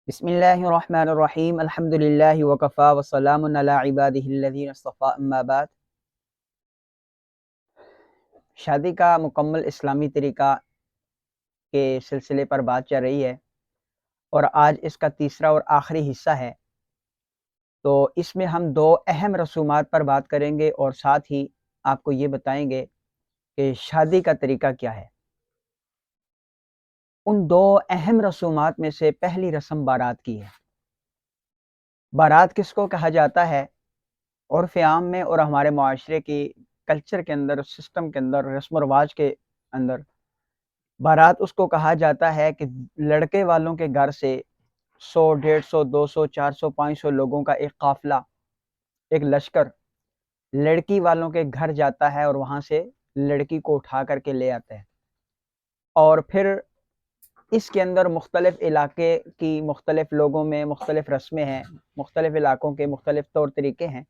بسم اللہ الرحمن الرحیم الحمد للہ وکفا وسلام علی عبادہ الذین اصطفیٰ اما بعد۔ شادی کا مکمل اسلامی طریقہ کے سلسلے پر بات چل رہی ہے اور آج اس کا تیسرا اور آخری حصہ ہے۔ تو اس میں ہم دو اہم رسومات پر بات کریں گے اور ساتھ ہی آپ کو یہ بتائیں گے کہ شادی کا طریقہ کیا ہے۔ ان دو اہم رسومات میں سے پہلی رسم بارات کی ہے۔ بارات کس کو کہا جاتا ہے؟ عرف عام میں اور ہمارے معاشرے کی کلچر کے اندر، سسٹم کے اندر، رسم و رواج کے اندر بارات اس کو کہا جاتا ہے کہ لڑکے والوں کے گھر سے 100، 150، 200، 400، 500 لوگوں کا ایک قافلہ، ایک لشکر لڑکی والوں کے گھر جاتا ہے اور وہاں سے لڑکی کو اٹھا کر کے لے آتا ہے، اور پھر اس کے اندر مختلف علاقے کی مختلف لوگوں میں مختلف رسمیں ہیں، مختلف علاقوں کے مختلف طور طریقے ہیں،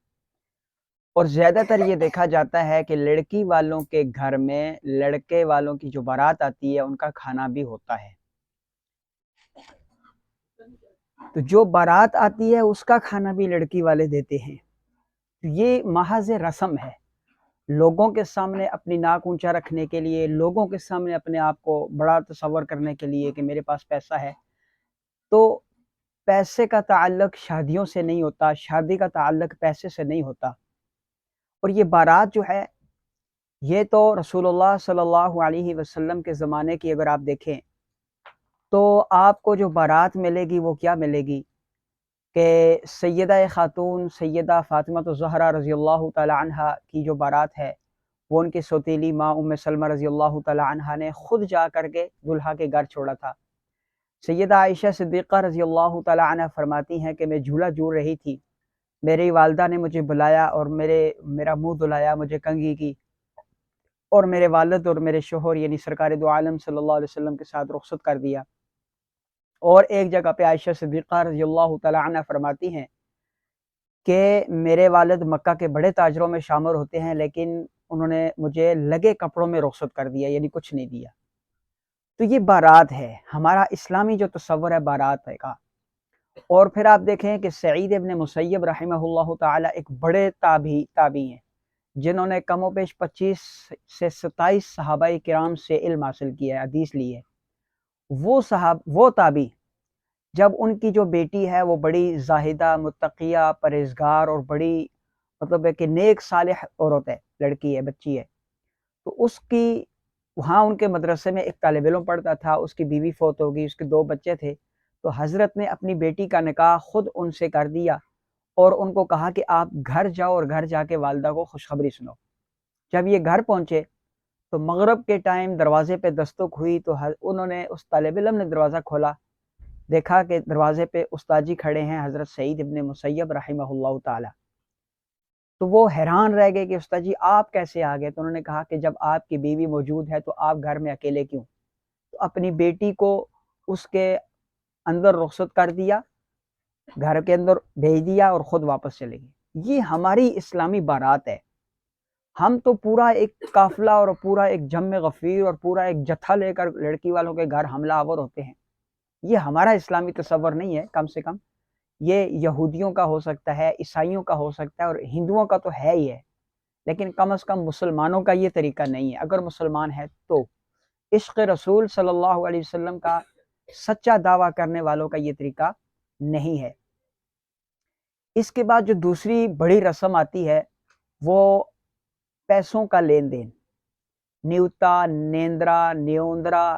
اور زیادہ تر یہ دیکھا جاتا ہے کہ لڑکی والوں کے گھر میں لڑکے والوں کی جو بارات آتی ہے ان کا کھانا بھی ہوتا ہے۔ تو جو بارات آتی ہے اس کا کھانا بھی لڑکی والے دیتے ہیں۔ تو یہ محض رسم ہے، لوگوں کے سامنے اپنی ناک اونچا رکھنے کے لیے، لوگوں کے سامنے اپنے آپ کو بڑا تصور کرنے کے لیے کہ میرے پاس پیسہ ہے۔ تو پیسے کا تعلق شادیوں سے نہیں ہوتا، شادی کا تعلق پیسے سے نہیں ہوتا۔ اور یہ بارات جو ہے یہ تو رسول اللہ صلی اللہ علیہ وسلم کے زمانے کی اگر آپ دیکھیں تو آپ کو جو بارات ملے گی وہ کیا ملے گی کہ سیدہ خاتون سیدہ فاطمہ الزہرا رضی اللہ تعالی عنہ کی جو بارات ہے وہ ان کی سوتیلی ماں ام سلمہ رضی اللہ تعالی عنہ نے خود جا کر کے دلہا کے گھر چھوڑا تھا۔ سیدہ عائشہ صدیقہ رضی اللہ تعالی عنہ فرماتی ہیں کہ میں جھولا جھول رہی تھی، میری والدہ نے مجھے بلایا اور میرا منہ دھلایا، مجھے کنگھی کی، اور میرے والد اور میرے شوہر یعنی سرکار دو عالم صلی اللہ علیہ وسلم کے ساتھ رخصت کر دیا۔ اور ایک جگہ پہ عائشہ صدیقہ رضی اللہ تعالی عنہ فرماتی ہیں کہ میرے والد مکہ کے بڑے تاجروں میں شامل ہوتے ہیں لیکن انہوں نے مجھے لگے کپڑوں میں رخصت کر دیا، یعنی کچھ نہیں دیا۔ تو یہ بارات ہے، ہمارا اسلامی جو تصور ہے بارات ہے کا۔ اور پھر آپ دیکھیں کہ سعید ابن مسیب رحمہ اللہ تعالی ایک بڑے تابعی ہیں جنہوں نے کم و بیش 25 سے 27 صحابہ کرام سے علم حاصل کیا ہے، حدیث لی ہے۔ وہ تابعی جب ان کی جو بیٹی ہے وہ بڑی زاہدہ، متقیہ، پرہیزگار اور بڑی مطلب ہے کہ نیک صالح عورت ہے، لڑکی ہے، بچی ہے، تو اس کی وہاں ان کے مدرسے میں ایک طالب علم پڑھتا تھا، اس کی بیوی فوت ہو گئی، اس کے 2 بچے تھے، تو حضرت نے اپنی بیٹی کا نکاح خود ان سے کر دیا اور ان کو کہا کہ آپ گھر جاؤ اور گھر جا کے والدہ کو خوشخبری سنو۔ جب یہ گھر پہنچے تو مغرب کے ٹائم دروازے پہ دستک ہوئی، تو انہوں نے اس طالب علم نے دروازہ کھولا، دیکھا کہ دروازے پہ استاد جی کھڑے ہیں حضرت سعید ابن مسیب رحمہ اللہ تعالی۔ تو وہ حیران رہ گئے کہ استاد جی آپ کیسے آ گئے؟ تو انہوں نے کہا کہ جب آپ کی بیوی موجود ہے تو آپ گھر میں اکیلے کیوں؟ تو اپنی بیٹی کو اس کے اندر رخصت کر دیا، گھر کے اندر بھیج دیا اور خود واپس چلے گئے۔ یہ ہماری اسلامی بارات ہے۔ ہم تو پورا ایک قافلہ اور پورا ایک جم غفیر اور پورا ایک جتھا لے کر لڑکی والوں کے گھر حملہ آور ہوتے ہیں۔ یہ ہمارا اسلامی تصور نہیں ہے، کم سے کم یہ یہودیوں کا ہو سکتا ہے، عیسائیوں کا ہو سکتا ہے اور ہندوؤں کا تو ہے ہی ہے، لیکن کم از کم مسلمانوں کا یہ طریقہ نہیں ہے۔ اگر مسلمان ہے تو عشق رسول صلی اللہ علیہ وسلم کا سچا دعویٰ کرنے والوں کا یہ طریقہ نہیں ہے۔ اس کے بعد جو دوسری بڑی رسم آتی ہے وہ پیسوں کا لین دین، نیوتا، نیندرا، نیوندرا،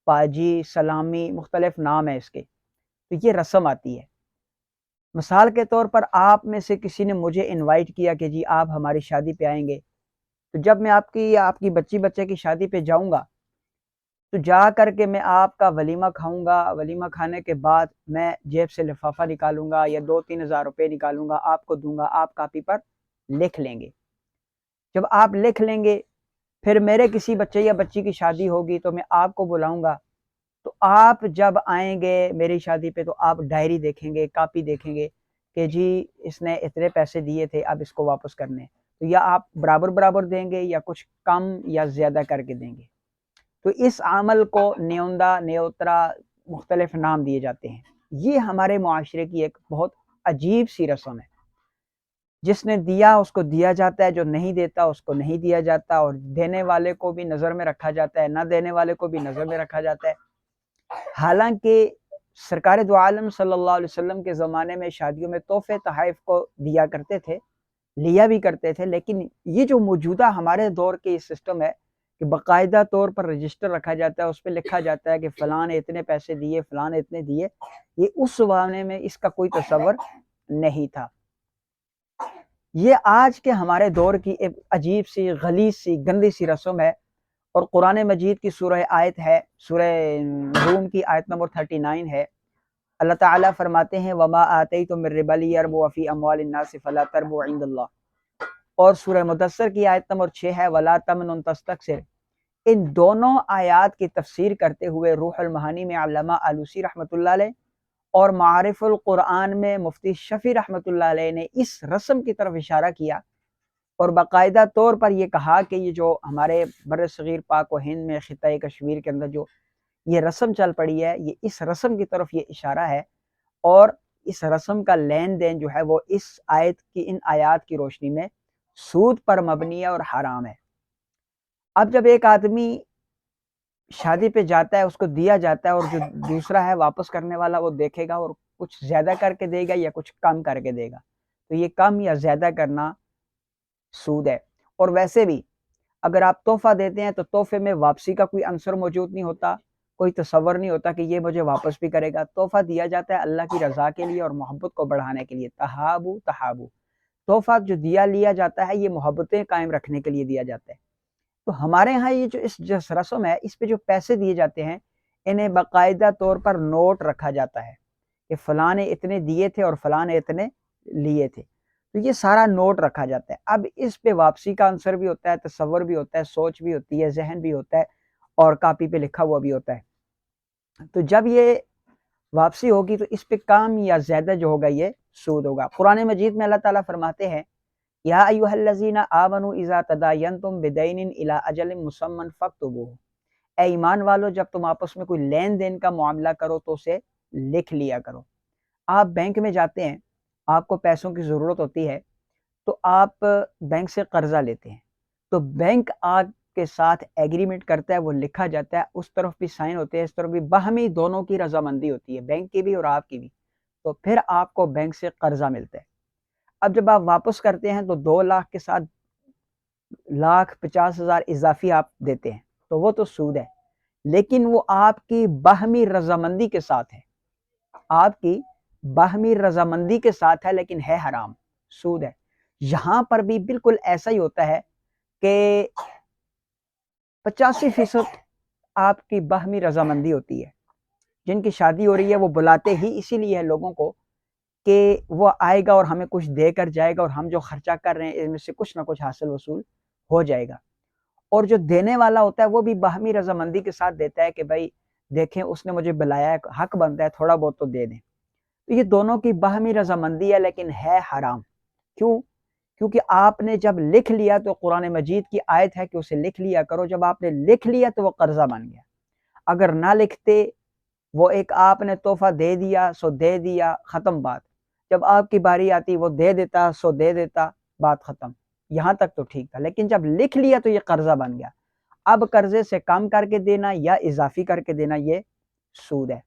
پاجی، سلامی، مختلف نام ہے اس کے۔ تو یہ رسم آتی ہے۔ مثال کے طور پر آپ میں سے کسی نے مجھے انوائٹ کیا کہ جی آپ ہماری شادی پہ آئیں گے، تو جب میں آپ کی یا آپ کی بچے کی شادی پہ جاؤں گا تو جا کر کے میں آپ کا ولیمہ کھاؤں گا، ولیمہ کھانے کے بعد میں جیب سے لفافہ نکالوں گا یا 2-3 ہزار روپے نکالوں گا، آپ کو دوں گا، آپ کاپی پر لکھ لیں گے۔ جب آپ لکھ لیں گے پھر میرے کسی بچے یا بچی کی شادی ہوگی تو میں آپ کو بلاؤں گا، تو آپ جب آئیں گے میری شادی پہ تو آپ ڈائری دیکھیں گے، کاپی دیکھیں گے کہ جی اس نے اتنے پیسے دیے تھے اب اس کو واپس کرنے، تو یا آپ برابر برابر دیں گے یا کچھ کم یا زیادہ کر کے دیں گے۔ تو اس عمل کو نیوندا، نیوترا، مختلف نام دیے جاتے ہیں۔ یہ ہمارے معاشرے کی ایک بہت عجیب سی رسم ہے۔ جس نے دیا اس کو دیا جاتا ہے، جو نہیں دیتا اس کو نہیں دیا جاتا، اور دینے والے کو بھی نظر میں رکھا جاتا ہے، نہ دینے والے کو بھی نظر میں رکھا جاتا ہے۔ حالانکہ سرکار دو عالم صلی اللہ علیہ وسلم کے زمانے میں شادیوں میں تحفے تحائف کو دیا کرتے تھے، لیا بھی کرتے تھے، لیکن یہ جو موجودہ ہمارے دور کے یہ سسٹم ہے کہ باقاعدہ طور پر رجسٹر رکھا جاتا ہے، اس پہ لکھا جاتا ہے کہ فلاں نے اتنے پیسے دیے، فلاں نے اتنے دیے، یہ اس زمانے میں اس کا کوئی تصور نہیں تھا۔ یہ آج کے ہمارے دور کی ایک عجیب سی، غلیظ سی، گندی سی رسم ہے، اور قرآن مجید کی سورہ آیت ہے، سورہ روم کی آیت نمبر 39 ہے۔ اللہ تعالیٰ فرماتے ہیں وَمَا آتَيْتُم مِّن رِّبًا لِّيَرْبُوَ فِي أَمْوَالِ النَّاسِ فَلَا تَرْبُوا عِندَ اللَّهِ، اور سورہ مدثر کی آیت نمبر 6 ہے وَلَا تَمْنُن تَسْتَكْثِرْ۔ ان دونوں آیات کی تفسیر کرتے ہوئے روح المعانی میں علامہ آلوسی رحمۃ اللہ علیہ اور معارف القرآن میں مفتی شفیع رحمۃ اللہ علیہ نے اس رسم کی طرف اشارہ کیا، اور باقاعدہ طور پر یہ کہا کہ یہ جو ہمارے بر صغیر پاک و ہند میں خطۂ کشمیر کے اندر جو یہ رسم چل پڑی ہے، یہ اس رسم کی طرف یہ اشارہ ہے، اور اس رسم کا لین دین جو ہے وہ اس آیت کی، ان آیات کی روشنی میں سود پر مبنی ہے اور حرام ہے۔ اب جب ایک آدمی شادی پہ جاتا ہے، اس کو دیا جاتا ہے، اور جو دوسرا ہے واپس کرنے والا وہ دیکھے گا اور کچھ زیادہ کر کے دے گا یا کچھ کم کر کے دے گا، تو یہ کم یا زیادہ کرنا سود ہے۔ اور ویسے بھی اگر آپ تحفہ دیتے ہیں تو تحفے میں واپسی کا کوئی عنصر موجود نہیں ہوتا، کوئی تصور نہیں ہوتا کہ یہ مجھے واپس بھی کرے گا۔ تحفہ دیا جاتا ہے اللہ کی رضا کے لیے اور محبت کو بڑھانے کے لیے، تحابو تحابو۔ تحفہ جو دیا لیا جاتا ہے یہ محبتیں قائم رکھنے کے لیے دیا جاتا ہے۔ تو ہمارے ہاں یہ جو رسم ہے، اس پہ جو پیسے دیے جاتے ہیں، انہیں باقاعدہ طور پر نوٹ رکھا جاتا ہے کہ فلاں نے اتنے دیے تھے اور فلاں نے اتنے لیے تھے، تو یہ سارا نوٹ رکھا جاتا ہے۔ اب اس پہ واپسی کا عنصر بھی ہوتا ہے، تصور بھی ہوتا ہے، سوچ بھی ہوتی ہے، ذہن بھی ہوتا ہے، اور کاپی پہ لکھا ہوا بھی ہوتا ہے۔ تو جب یہ واپسی ہوگی تو اس پہ کم یا زیادہ جو ہوگا یہ سود ہوگا۔ قرآن مجید میں اللہ تعالیٰ فرماتے ہیں یا ایھا الذین آمنوا اذا تداینتم بدین الی اجل مسمى فاکتبوہ، اے ایمان والو جب تم آپس میں کوئی لین دین کا معاملہ کرو تو اسے لکھ لیا کرو۔ آپ بینک میں جاتے ہیں، آپ کو پیسوں کی ضرورت ہوتی ہے، تو آپ بینک سے قرضہ لیتے ہیں، تو بینک آپ کے ساتھ ایگریمنٹ کرتا ہے، وہ لکھا جاتا ہے، اس طرف بھی سائن ہوتے ہیں، اس طرف بھی، باہمی دونوں کی رضامندی ہوتی ہے، بینک کی بھی اور آپ کی بھی، تو پھر آپ کو بینک سے قرضہ ملتا ہے۔ اب جب آپ واپس کرتے ہیں تو 2 لاکھ کے ساتھ 1,50,000 اضافی آپ دیتے ہیں، تو وہ تو سود ہے، لیکن وہ آپ کی باہمی رضامندی کے ساتھ ہے، آپ کی باہمی رضامندی کے ساتھ ہے، لیکن ہے حرام، سود ہے۔ یہاں پر بھی بالکل ایسا ہی ہوتا ہے کہ 85% آپ کی باہمی رضامندی ہوتی ہے۔ جن کی شادی ہو رہی ہے وہ بلاتے ہی اسی لیے ہے لوگوں کو کہ وہ آئے گا اور ہمیں کچھ دے کر جائے گا، اور ہم جو خرچہ کر رہے ہیں اس میں سے کچھ نہ کچھ حاصل وصول ہو جائے گا۔ اور جو دینے والا ہوتا ہے وہ بھی باہمی رضامندی کے ساتھ دیتا ہے کہ بھائی دیکھیں اس نے مجھے بلایا ہے، حق بنتا ہے تھوڑا بہت تو دے دیں۔ تو یہ دونوں کی باہمی رضامندی ہے، لیکن ہے حرام۔ کیوں؟ کیونکہ آپ نے جب لکھ لیا تو قرآن مجید کی آیت ہے کہ اسے لکھ لیا کرو، جب آپ نے لکھ لیا تو وہ قرضہ بن گیا۔ اگر نہ لکھتے، وہ ایک آپ نے تحفہ دے دیا سو دے دیا، ختم بات، جب آپ کی باری آتی وہ دے دیتا سو دے دیتا، بات ختم، یہاں تک تو ٹھیک تھا، لیکن جب لکھ لیا تو یہ قرضہ بن گیا۔ اب قرضے سے کم کر کے دینا یا اضافی کر کے دینا یہ سود ہے۔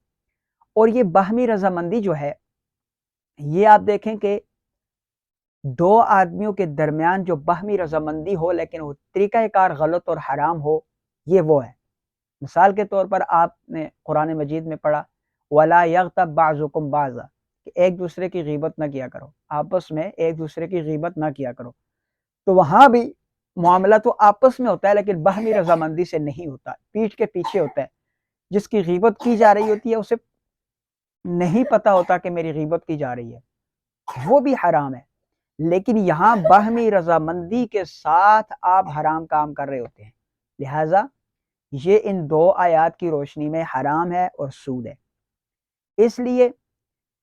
اور یہ باہمی رضامندی جو ہے، یہ آپ دیکھیں کہ 2 آدمیوں کے درمیان جو باہمی رضامندی ہو لیکن وہ طریقہ کار غلط اور حرام ہو، یہ وہ ہے۔ مثال کے طور پر آپ نے قرآن مجید میں پڑھا وَلَا يَغْتَبْ بَعْضُكُمْ بَعْضًا، کہ ایک دوسرے کی غیبت نہ کیا کرو، آپس میں ایک دوسرے کی غیبت نہ کیا کرو۔ تو وہاں بھی معاملہ تو آپس میں ہوتا ہے لیکن باہمی رضامندی سے نہیں ہوتا، پیٹھ کے پیچھے ہوتا ہے۔ جس کی غیبت کی جا رہی ہوتی ہے اسے نہیں پتا ہوتا کہ میری غیبت کی جا رہی ہے، وہ بھی حرام ہے۔ لیکن یہاں باہمی رضامندی کے ساتھ آپ حرام کام کر رہے ہوتے ہیں، لہٰذا یہ ان 2 آیات کی روشنی میں حرام ہے اور سود ہے۔ اس لیے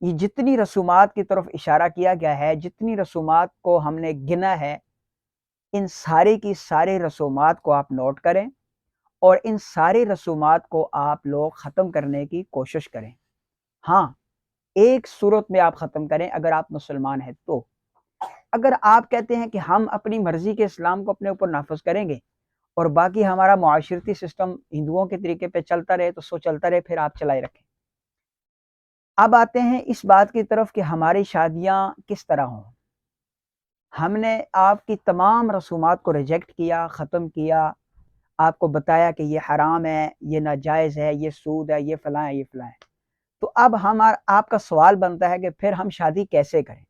یہ جتنی رسومات کی طرف اشارہ کیا گیا ہے، جتنی رسومات کو ہم نے گنا ہے، ان سارے کی سارے رسومات کو آپ نوٹ کریں اور ان ساری رسومات کو آپ لوگ ختم کرنے کی کوشش کریں۔ ہاں، ایک صورت میں آپ ختم کریں اگر آپ مسلمان ہیں تو۔ اگر آپ کہتے ہیں کہ ہم اپنی مرضی کے اسلام کو اپنے اوپر نافذ کریں گے اور باقی ہمارا معاشرتی سسٹم ہندوؤں کے طریقے پہ چلتا رہے تو سو چلتا رہے، پھر آپ چلائے رکھیں۔ اب آتے ہیں اس بات کی طرف کہ ہماری شادیاں کس طرح ہوں۔ ہم نے آپ کی تمام رسومات کو ریجیکٹ کیا، ختم کیا، آپ کو بتایا کہ یہ حرام ہے، یہ ناجائز ہے، یہ سود ہے، یہ فلاں ہے، یہ فلاں ہے۔ تو اب آپ کا سوال بنتا ہے کہ پھر ہم شادی کیسے کریں؟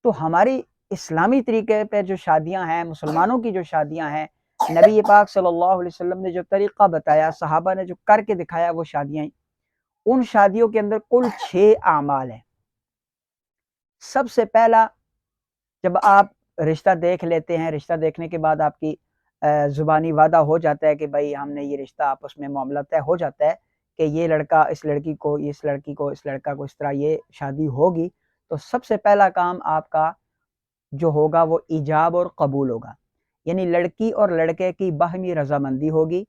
تو ہماری اسلامی طریقے پہ جو شادیاں ہیں، مسلمانوں کی جو شادیاں ہیں، نبی پاک صلی اللہ علیہ وسلم نے جو طریقہ بتایا، صحابہ نے جو کر کے دکھایا، وہ شادیاں ہیں۔ ان شادیوں کے اندر کل 6 اعمال ہیں۔ سب سے پہلا، جب آپ رشتہ دیکھ لیتے ہیں، رشتہ دیکھنے کے بعد آپ کی زبانی وعدہ ہو جاتا ہے کہ بھائی ہم نے یہ رشتہ آپس میں معاملہ طے ہو جاتا ہے کہ یہ لڑکا اس لڑکی کو، اس لڑکی کو اس لڑکا کو، اس طرح یہ شادی ہوگی، تو سب سے پہلا کام آپ کا جو ہوگا وہ ایجاب اور قبول ہوگا، یعنی لڑکی اور لڑکے کی باہمی رضامندی ہوگی،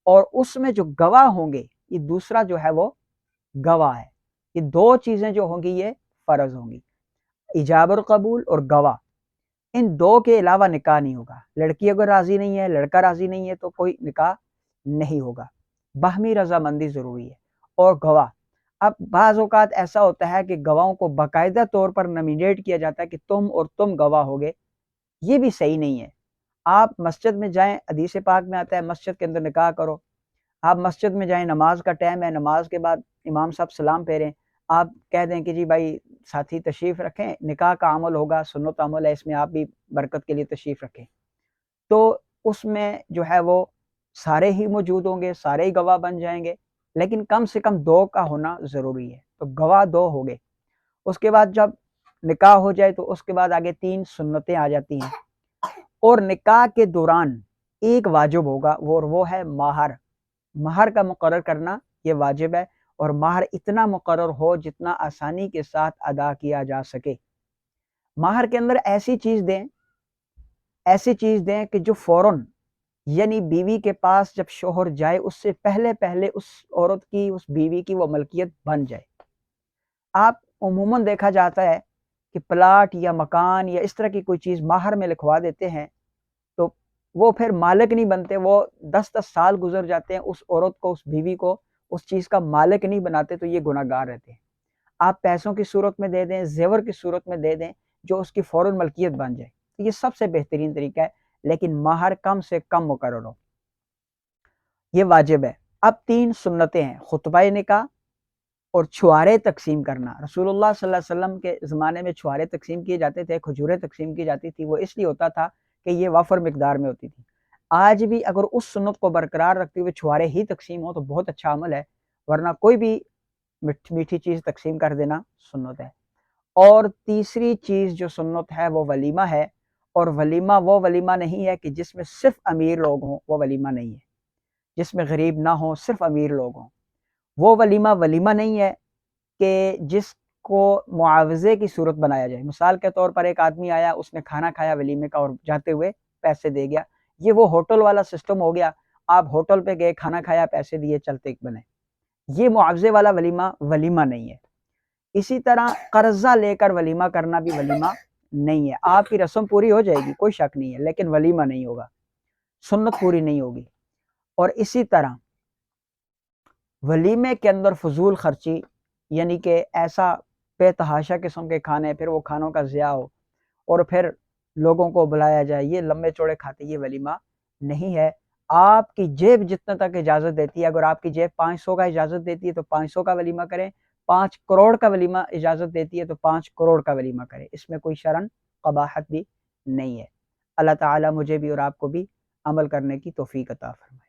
اور اس میں جو گواہ ہوں گے، یہ دوسرا جو ہے وہ گواہ ہے۔ یہ 2 چیزیں جو ہوں گی یہ فرض ہوں گی، ایجاب اور قبول اور گواہ۔ ان 2 کے علاوہ نکاح نہیں ہوگا۔ لڑکی اگر راضی نہیں ہے، لڑکا راضی نہیں ہے، تو کوئی نکاح نہیں ہوگا۔ باہمی رضامندی ضروری ہے اور گواہ۔ اب بعض اوقات ایسا ہوتا ہے کہ گواہوں کو باقاعدہ طور پر نامینیٹ کیا جاتا ہے کہ تم گواہ ہوگے، یہ بھی صحیح نہیں ہے۔ آپ مسجد میں جائیں، حدیث پاک میں آتا ہے مسجد کے اندر نکاح کرو۔ آپ مسجد میں جائیں، نماز کا ٹائم ہے، نماز کے بعد امام صاحب سلام پھیریں، آپ کہہ دیں کہ جی بھائی ساتھی تشریف رکھیں، نکاح کا عمل ہوگا، سنت عمل ہے، اس میں آپ بھی برکت کے لیے تشریف رکھیں، تو اس میں جو ہے وہ سارے ہی موجود ہوں گے، سارے ہی گواہ بن جائیں گے، لیکن کم سے کم 2 کا ہونا ضروری ہے۔ تو گواہ 2 ہو گئے۔ اس کے بعد جب نکاح ہو جائے تو اس کے بعد آگے 3 سنتیں آ جاتی ہیں، اور نکاح کے دوران ایک واجب ہوگا، وہ ہے مہر۔ مہر کا مقرر کرنا یہ واجب ہے، اور مہر اتنا مقرر ہو جتنا آسانی کے ساتھ ادا کیا جا سکے۔ مہر کے اندر ایسی چیز دیں کہ جو فوراً، یعنی بیوی کے پاس جب شوہر جائے اس سے پہلے اس عورت کی، اس بیوی کی وہ ملکیت بن جائے۔ آپ عموماً دیکھا جاتا ہے کہ پلاٹ یا مکان یا اس طرح کی کوئی چیز مہر میں لکھوا دیتے ہیں تو وہ پھر مالک نہیں بنتے، وہ 10 سال گزر جاتے ہیں، اس عورت کو، اس بیوی کو اس چیز کا مالک نہیں بناتے، تو یہ گناہ گار رہتے ہیں۔ آپ پیسوں کی صورت میں دے دیں، زیور کی صورت میں دے دیں، جو اس کی فوراً ملکیت بن جائے، یہ سب سے بہترین طریقہ ہے، لیکن مہر کم سے کم مقرر ہو، یہ واجب ہے۔ اب 3 سنتیں ہیں، خطبہ نکاح اور چھوارے تقسیم کرنا۔ رسول اللہ صلی اللہ علیہ وسلم کے زمانے میں چھوارے تقسیم کیے جاتے تھے، کھجوریں تقسیم کی جاتی تھی، وہ اس لیے ہوتا تھا کہ یہ وافر مقدار میں ہوتی تھی۔ آج بھی اگر اس سنت کو برقرار رکھتے ہوئے چھوارے ہی تقسیم ہو تو بہت اچھا عمل ہے، ورنہ کوئی بھی میٹھی چیز تقسیم کر دینا سنت ہے۔ اور تیسری چیز جو سنت ہے وہ ولیمہ ہے، اور ولیمہ وہ ولیمہ نہیں ہے کہ جس میں صرف امیر لوگ ہوں، وہ ولیمہ نہیں ہے۔ جس میں غریب نہ ہوں، صرف امیر لوگ ہوں، وہ ولیمہ نہیں ہے کہ جس کو معاوضے کی صورت بنایا جائے۔ مثال کے طور پر ایک آدمی آیا، اس نے کھانا کھایا ولیمے کا اور جاتے ہوئے پیسے دے گیا، یہ وہ ہوٹل والا سسٹم ہو گیا، آپ ہوٹل پہ گئے، کھانا کھایا، پیسے دیے، چلتے بنے، یہ معاوضے والا ولیمہ نہیں ہے۔ اسی طرح قرضہ لے کر ولیمہ کرنا بھی ولیمہ نہیں ہے۔ آپ کی رسم پوری ہو جائے گی، کوئی شک نہیں ہے، لیکن ولیمہ نہیں ہوگا، سنت پوری نہیں ہوگی۔ اور اسی طرح ولیمے کے اندر فضول خرچی، یعنی کہ ایسا بے تحاشا قسم کے کھانے، پھر وہ کھانوں کا ضیاع ہو اور پھر لوگوں کو بلایا جائے، یہ لمبے چوڑے کھاتے، یہ ولیمہ نہیں ہے۔ آپ کی جیب جتنے تک اجازت دیتی ہے، اگر آپ کی جیب 500 کا اجازت دیتی ہے تو 500 کا ولیمہ کریں، 5 کروڑ کا ولیمہ اجازت دیتی ہے تو 5 کروڑ کا ولیمہ کریں، اس میں کوئی شرعن قباحت بھی نہیں ہے۔ اللہ تعالیٰ مجھے بھی اور آپ کو بھی عمل کرنے کی توفیق عطا فرمائے۔